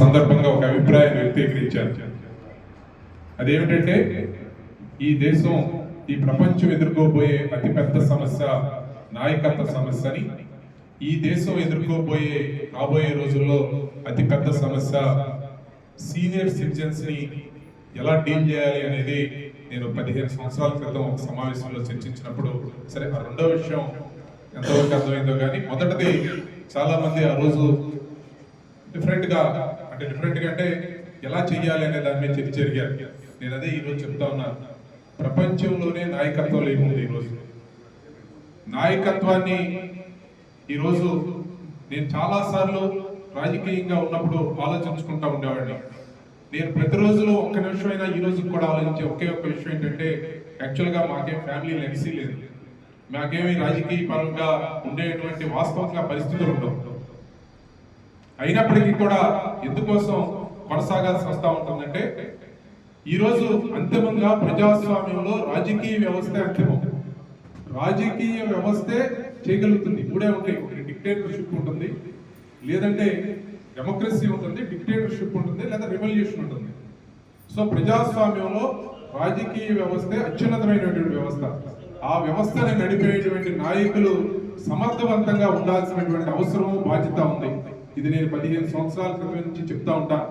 సందర్భంగా ఒక అభిప్రాయాన్ని వ్యక్తీకరించారు. అదేమిటంటే ఈ దేశం ఈ ప్రపంచం ఎదుర్కోబోయే అతిపెద్ద సమస్య నాయకత్వ సమస్యని, ఈ దేశం ఎదుర్కోబోయే రాబోయే రోజుల్లో అతిపెద్ద సమస్య సీనియర్ సిటిజన్స్ ని ఎలా డీల్ చేయాలి అనేది నేను 15 సంవత్సరాల క్రితం ఒక సమావేశంలో చర్చించినప్పుడు, సరే ఆ రెండో విషయం ఎంతవరకు అర్థమైందో కానీ మొదటిది చాలా మంది ఆ రోజు డిఫరెంట్ గా అంటే ఎలా చెయ్యాలి అనే దాని మీద చర్చ జరిగారు. నేను అదే ఈరోజు చెప్తా ఉన్నాను. ప్రపంచంలోనే నాయకత్వం లేకుంది. ఈరోజు నాయకత్వాన్ని ఈరోజు నేను చాలాసార్లు రాజకీయంగా ఉన్నప్పుడు ఆలోచించుకుంటా ఉండేవాడిని. నేను ప్రతిరోజులో ఒక్క నిమిషం అయినా ఈ రోజు కూడా ఆలోచించే ఒకే ఒక్క విషయం ఏంటంటే, యాక్చువల్గా మాకేం ఫ్యామిలీ లెగసీ లేదు, మాకేమి రాజకీయ పరంగా ఉండేటువంటి వాస్తవంగా పరిస్థితులు ఉండవు. అయినప్పటికీ కూడా ఎందుకోసం కొనసాగాల్సి వస్తూ ఉంటుందంటే, ఈరోజు అంతిమంగా ప్రజాస్వామ్యంలో రాజకీయ వ్యవస్థ అంతిమం. రాజకీయ వ్యవస్థే చేయగలుగుతుంది. మూడే ఉంటాయి, ఒకటి డిక్టేటర్షిప్ ఉంటుంది, లేదంటే డెమోక్రసీ ఉంటుంది, డిక్టేటర్షిప్ ఉంటుంది, లేదా రెవల్యూషన్ ఉంటుంది. సో ప్రజాస్వామ్యంలో రాజకీయ వ్యవస్థే అత్యున్నతమైనటువంటి వ్యవస్థ. ఆ వ్యవస్థని నడిపేటువంటి నాయకులు సమర్థవంతంగా ఉండాల్సినటువంటి అవసరం, బాధ్యత ఉంది. ఇది నేను 15 సంవత్సరాల క్రితం నుంచి చెప్తా ఉంటాను.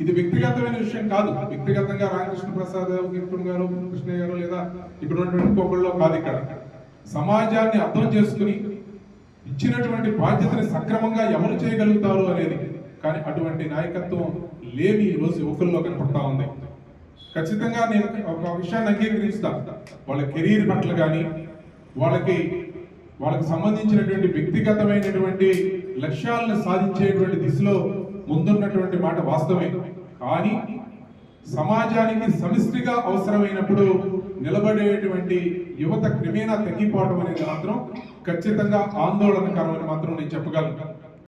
ఇది వ్యక్తిగతమైన విషయం కాదు. వ్యక్తిగతంగా రామకృష్ణ ప్రసాద్ గారు, కృష్ణయ్య గారు, లేదా ఇక్కడ ఉన్నటువంటి ఇంకొకళ్ళు కాదు. ఇక్కడ సమాజాన్ని అర్థం చేసుకుని ఇచ్చినటువంటి బాధ్యతని సక్రమంగా ఎవరు చేయగలుగుతారు అనేది, కానీ అటువంటి నాయకత్వం లేని ఈరోజు యువకుల్లో కనపడతా ఉంది. ఖచ్చితంగా నేను ఒక విషయాన్ని అంగీకరిస్తాను. వాళ్ళ కెరీర్ పట్ల కానీ వాళ్ళకి సంబంధించినటువంటి వ్యక్తిగతమైనటువంటి లక్ష్యాలను సాధించేటువంటి దిశలో ముందున్నటువంటి మాట వాస్తవమే. కానీ సమాజానికి సమిష్టిగా అవసరమైనప్పుడు నిలబడేటువంటి యువత క్రమేణా తగ్గిపోవడం అనేది మాత్రం ఖచ్చితంగా ఆందోళనకరమని మాత్రం నేను చెప్పగలను.